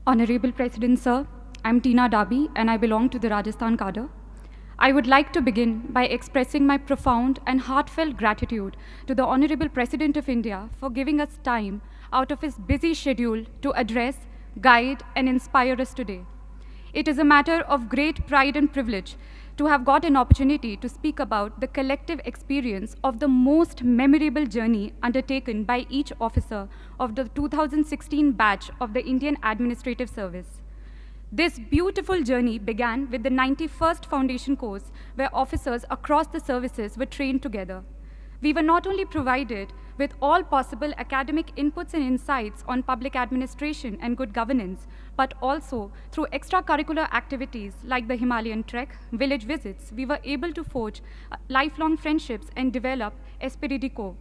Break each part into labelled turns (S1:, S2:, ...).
S1: Honorable President Sir, I'm Tina Dabi and I belong to the Rajasthan cadre. I would like to begin by expressing my profound and heartfelt gratitude to the Honorable President of India for giving us time out of his busy schedule to address, guide, and inspire us today. It is a matter of great pride and privilege to have got an opportunity to speak about the collective experience of the most memorable journey undertaken by each officer of the 2016 batch of the Indian Administrative Service. This beautiful journey began with the 91st Foundation course, where officers across the services were trained together. We were not only provided with all possible academic inputs and insights on public administration and good governance, but also through extracurricular activities like the Himalayan trek, village visits, we were able to forge lifelong friendships and develop esprit de corps.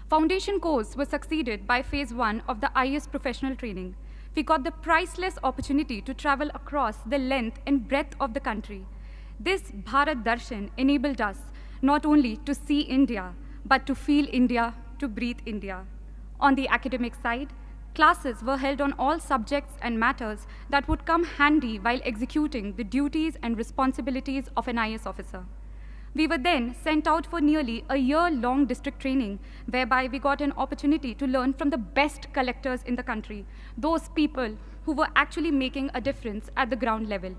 S1: Foundation course was succeeded by phase 1 of the IAS professional training. We got the priceless opportunity to travel across the length and breadth of the country. This Bharat Darshan enabled us not only to see India, but to feel India, to breathe India. On the academic side, classes were held on all subjects and matters that would come handy while executing the duties and responsibilities of an IAS officer. We were then sent out for nearly a year-long district training, whereby we got an opportunity to learn from the best collectors in the country, those people who were actually making a difference at the ground level.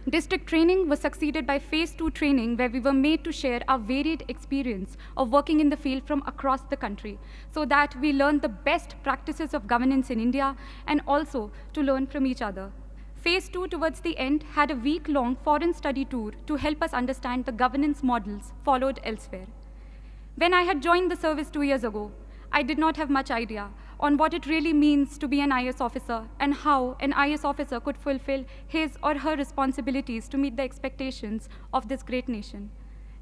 S1: District training was succeeded by phase 2 training, where we were made to share our varied experience of working in the field from across the country, so that we learned the best practices of governance in India and also to learn from each other. Phase 2 towards the end had a week-long foreign study tour to help us understand the governance models followed elsewhere. When I had joined the service 2 years ago, I did not have much idea on what it really means to be an IAS officer and how an IAS officer could fulfill his or her responsibilities to meet the expectations of this great nation.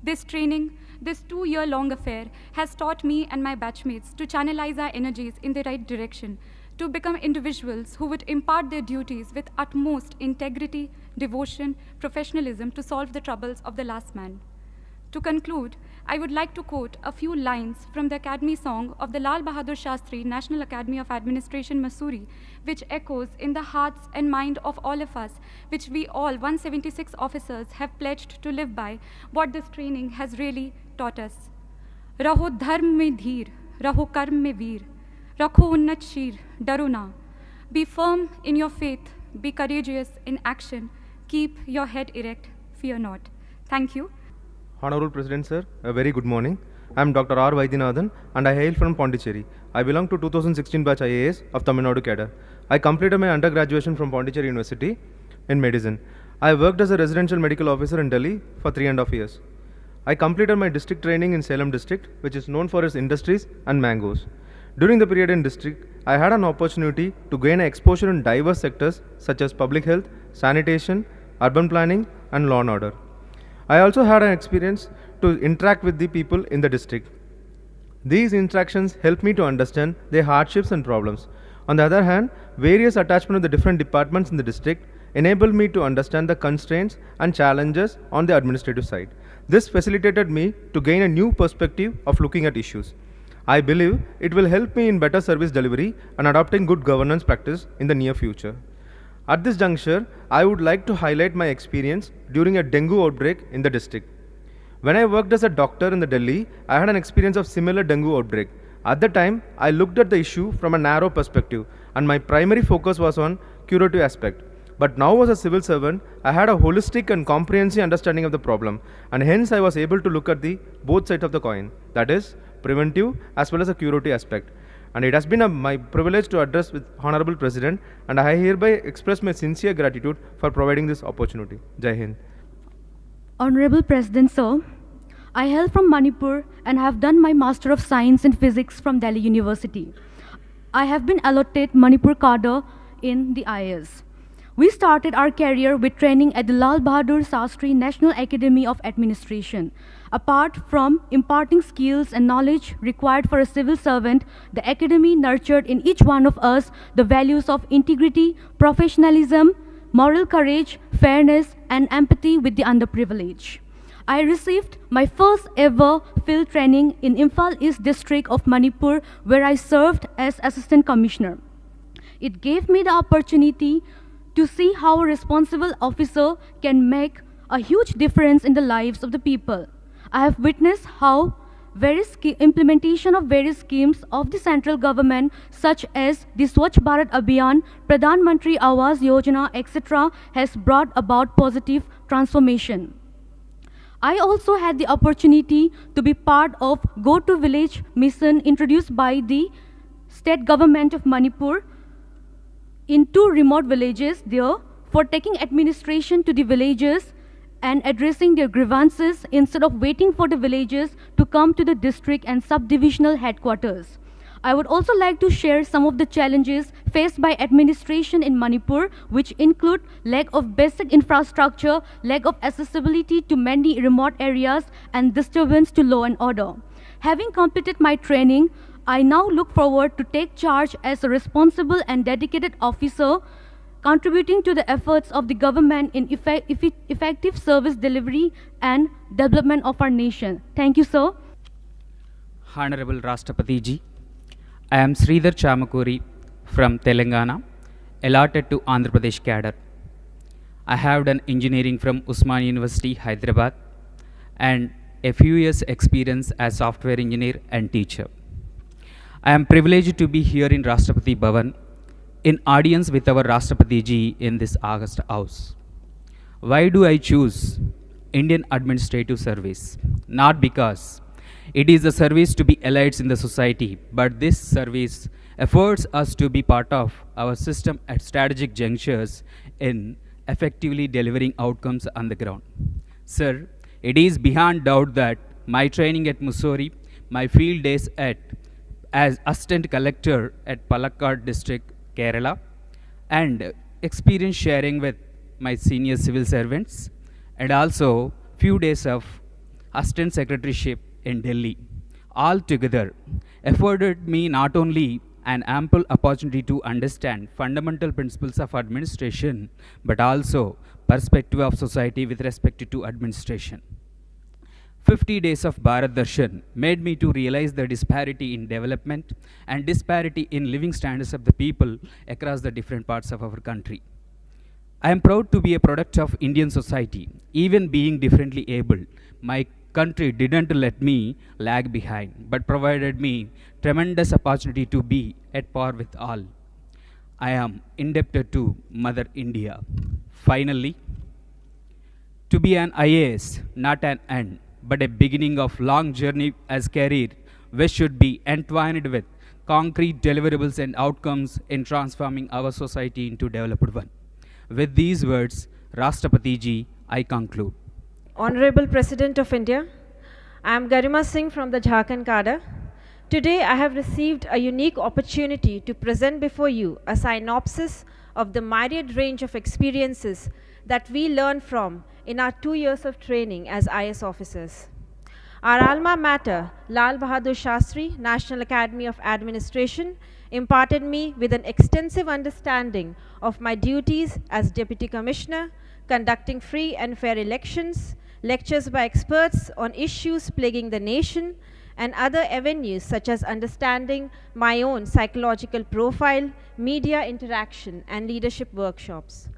S1: This training, this 2-year-long affair, has taught me and my batchmates to channelize our energies in the right direction, to become individuals who would impart their duties with utmost integrity, devotion, professionalism to solve the troubles of the last man. To conclude, I would like to quote a few lines from the Academy song of the Lal Bahadur Shastri National Academy of Administration, Mussoorie, which echoes in the hearts and mind of all of us, which we all 176 officers have pledged to live by, what this training has really taught us. Raho dharm mein dheer, raho karm mein veer, rakho unnat sheer, daro na. Be firm in your faith, be courageous in action, keep your head erect, fear not. Thank you.
S2: Honorable President Sir, a very good morning. I am Dr. R. Vaidyanathan and I hail from Pondicherry. I belong to 2016 batch IAS of Tamil Nadu cadre. I completed my undergraduation from Pondicherry University in medicine. I worked as a residential medical officer in Delhi for 3.5 years. I completed my district training in Salem district, which is known for its industries and mangoes. During the period in district, I had an opportunity to gain exposure in diverse sectors such as public health, sanitation, urban planning, and law and order. I also had an experience to interact with the people in the district. These interactions helped me to understand their hardships and problems. On the other hand, various attachment of the different departments in the district enabled me to understand the constraints and challenges on the administrative side. This facilitated me to gain a new perspective of looking at issues. I believe it will help me in better service delivery and adopting good governance practice in the near future. At this juncture, I would like to highlight my experience during a dengue outbreak in the district. When I worked as a doctor in the Delhi, I had an experience of similar dengue outbreak. At the time, I looked at the issue from a narrow perspective and my primary focus was on curative aspect. But now as a civil servant, I had a holistic and comprehensive understanding of the problem, and hence I was able to look at the both sides of the coin, that is, preventive as well as a curative aspect. And it has been my privilege to address with Honorable President, and I hereby express my sincere gratitude for providing this opportunity. Jai Hind.
S3: Honorable President Sir, I hail from Manipur and have done my Master of Science in Physics from Delhi University. I have been allotted Manipur cadre in the IAS. We started our career with training at the Lal Bahadur Shastri National Academy of Administration. Apart from imparting skills and knowledge required for a civil servant, the academy nurtured in each one of us the values of integrity, professionalism, moral courage, fairness, and empathy with the underprivileged. I received my first ever field training in Imphal East District of Manipur, where I served as Assistant Commissioner. It gave me the opportunity to see how a responsible officer can make a huge difference in the lives of the people. I have witnessed how implementation of various schemes of the central government, such as the Swachh Bharat Abhiyan, Pradhan Mantri Awas Yojana, etc., has brought about positive transformation. I also had the opportunity to be part of Go to Village mission introduced by the state government of Manipur in 2 remote villages there for taking administration to the villages and addressing their grievances instead of waiting for the villagers to come to the district and subdivisional headquarters. I would also like to share some of the challenges faced by administration in Manipur, which include lack of basic infrastructure, lack of accessibility to many remote areas, and disturbance to law and order. Having completed my training, I now look forward to take charge as a responsible and dedicated officer, contributing to the efforts of the government in effective service delivery and development of our nation. Thank you, sir.
S4: Honorable Rashtrapati Ji, I am Sridhar Chamakuri from Telangana, allotted to Andhra Pradesh cadre. I have done engineering from Usman University, Hyderabad, and a few years experience as software engineer and teacher. I am privileged to be here in Rashtrapati Bhavan in audience with our Rashtrapati Ji in this August House. Why do I choose Indian Administrative Service? Not because it is a service to be elites in the society, but this service affords us to be part of our system at strategic junctures in effectively delivering outcomes on the ground. Sir, it is beyond doubt that my training at Mussoorie, my field days as Assistant Collector at Palakkad District, Kerala, and experience sharing with my senior civil servants, and also few days of Assistant Secretaryship in Delhi, all together afforded me not only an ample opportunity to understand fundamental principles of administration, but also perspective of society with respect to administration. 50 days of Bharat Darshan made me to realize the disparity in development and disparity in living standards of the people across the different parts of our country. I am proud to be a product of Indian society. Even being differently able, my country didn't let me lag behind, but provided me tremendous opportunity to be at par with all. I am indebted to Mother India. Finally, to be an IAS, not an end, but a beginning of long journey as career, which should be entwined with concrete deliverables and outcomes in transforming our society into developed one. With these words, Rashtrapati Ji, I conclude.
S5: Honorable President of India, I am Garima Singh from the Jharkhand cadre. Today I have received a unique opportunity to present before you a synopsis of the myriad range of experiences that we learn from in our 2 years of training as IS officers. Our alma mater, Lal Bahadur Shastri, National Academy of Administration, imparted me with an extensive understanding of my duties as Deputy Commissioner, conducting free and fair elections, lectures by experts on issues plaguing the nation, and other avenues such as understanding my own psychological profile, media interaction, and leadership workshops.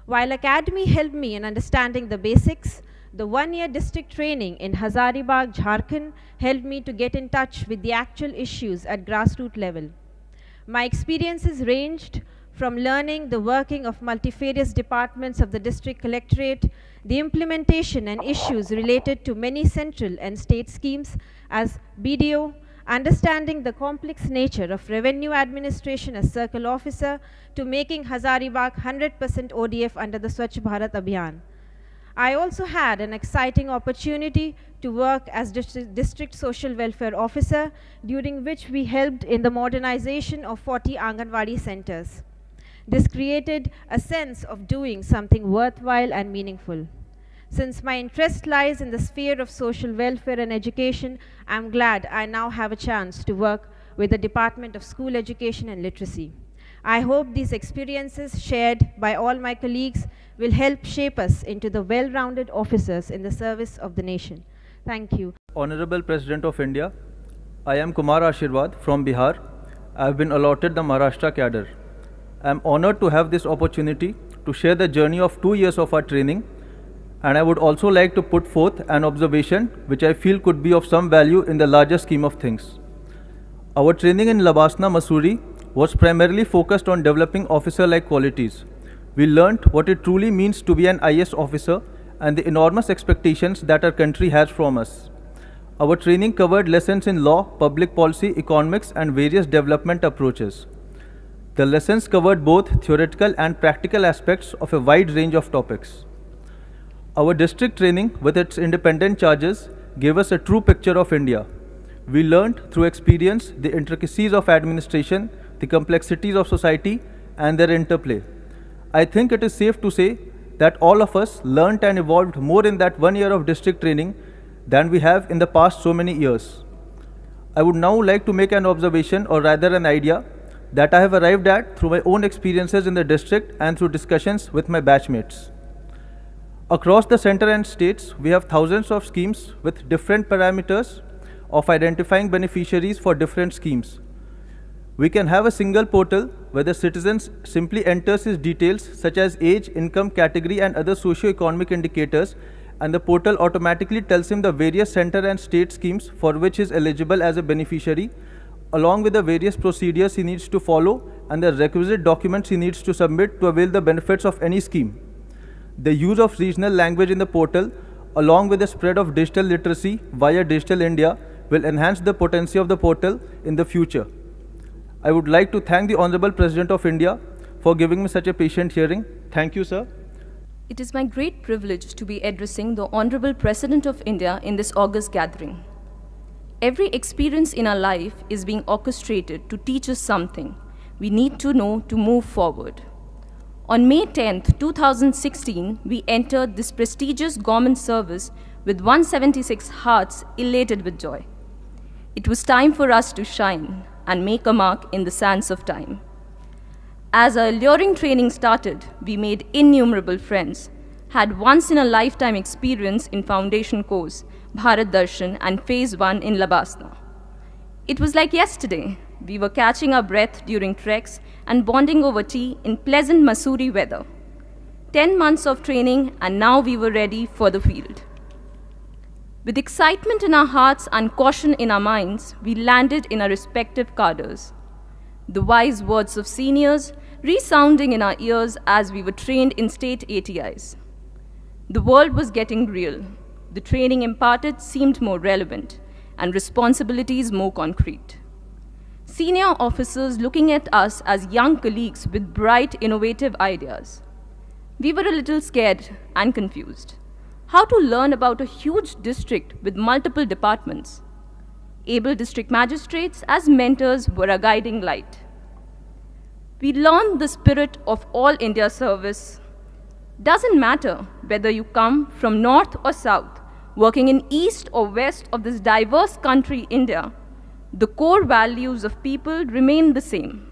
S5: While Academy helped me in understanding the basics, the 1-year district training in Hazaribagh, Jharkhand helped me to get in touch with the actual issues at grassroots level. My experiences ranged from learning the working of multifarious departments of the district collectorate, the implementation and issues related to many central and state schemes as BDO, understanding the complex nature of revenue administration as circle officer, to making Hazaribagh 100% ODF under the Swachh Bharat Abhiyan. I also had an exciting opportunity to work as district social welfare officer, during which we helped in the modernization of 40 Anganwadi centers. This created a sense of doing something worthwhile and meaningful. Since my interest lies in the sphere of social welfare and education, I am glad I now have a chance to work with the Department of School Education and Literacy. I hope these experiences shared by all my colleagues will help shape us into the well-rounded officers in the service of the nation. Thank you.
S6: Honorable President of India, I am Kumar Ashirwad from Bihar. I have been allotted the Maharashtra cadre. I am honored to have this opportunity to share the journey of 2 years of our training, and I would also like to put forth an observation which I feel could be of some value in the larger scheme of things. Our training in Labasna, Mussoorie was primarily focused on developing officer-like qualities. We learnt what it truly means to be an IAS officer and the enormous expectations that our country has from us. Our training covered lessons in law, public policy, economics, and various development approaches. The lessons covered both theoretical and practical aspects of a wide range of topics. Our district training, with its independent charges, gave us a true picture of India. We learned through experience the intricacies of administration, the complexities of society, and their interplay. I think it is safe to say that all of us learnt and evolved more in that 1 year of district training than we have in the past so many years. I would now like to make an observation, or rather an idea, that I have arrived at through my own experiences in the district and through discussions with my batchmates. Across the center and states, we have thousands of schemes with different parameters of identifying beneficiaries for different schemes. We can have a single portal where the citizen simply enters his details such as age, income, category, and other socio-economic indicators, and the portal automatically tells him the various center and state schemes for which he is eligible as a beneficiary, along with the various procedures he needs to follow and the requisite documents he needs to submit to avail the benefits of any scheme. The use of regional language in the portal, along with the spread of digital literacy via Digital India, will enhance the potency of the portal in the future. I would like to thank the Honorable President of India for giving me such a patient hearing. Thank you, sir.
S7: It is my great privilege to be addressing the Honorable President of India in this august gathering. Every experience in our life is being orchestrated to teach us something we need to know to move forward. On May 10th, 2016, we entered this prestigious government service with 176 hearts elated with joy. It was time for us to shine and make a mark in the sands of time. As our alluring training started, we made innumerable friends, had once-in-a-lifetime experience in foundation course, Bharat Darshan, and Phase 1 in Labasna. It was like yesterday. We were catching our breath during treks and bonding over tea in pleasant Mussoorie weather. 10 months of training, and now we were ready for the field. With excitement in our hearts and caution in our minds, we landed in our respective cadres. The wise words of seniors resounding in our ears as we were trained in state ATIs. The world was getting real. The training imparted seemed more relevant, and responsibilities more concrete. Senior officers looking at us as young colleagues with bright, innovative ideas. We were a little scared and confused. How to learn about a huge district with multiple departments? Able district magistrates as mentors were a guiding light. We learned the spirit of all India service. Doesn't matter whether you come from north or south, working in east or west of this diverse country, India, the core values of people remain the same.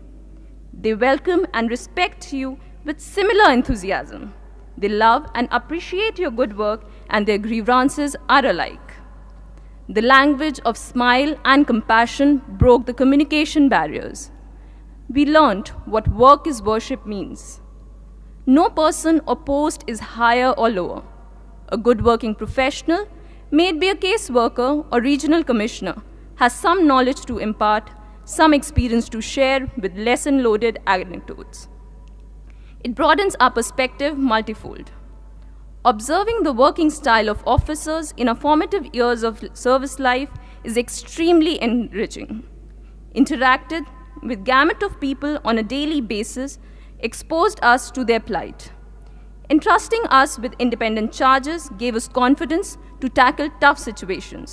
S7: They welcome and respect you with similar enthusiasm. They love and appreciate your good work, and their grievances are alike. The language of smile and compassion broke the communication barriers. We learned what work is worship means. No person or post is higher or lower. A good working professional, may it be a caseworker or regional commissioner, has some knowledge to impart, some experience to share with lesson-loaded anecdotes. It broadens our perspective multifold. Observing the working style of officers in our formative years of service life is extremely enriching. Interacted with gamut of people on a daily basis exposed us to their plight. Entrusting us with independent charges gave us confidence to tackle tough situations.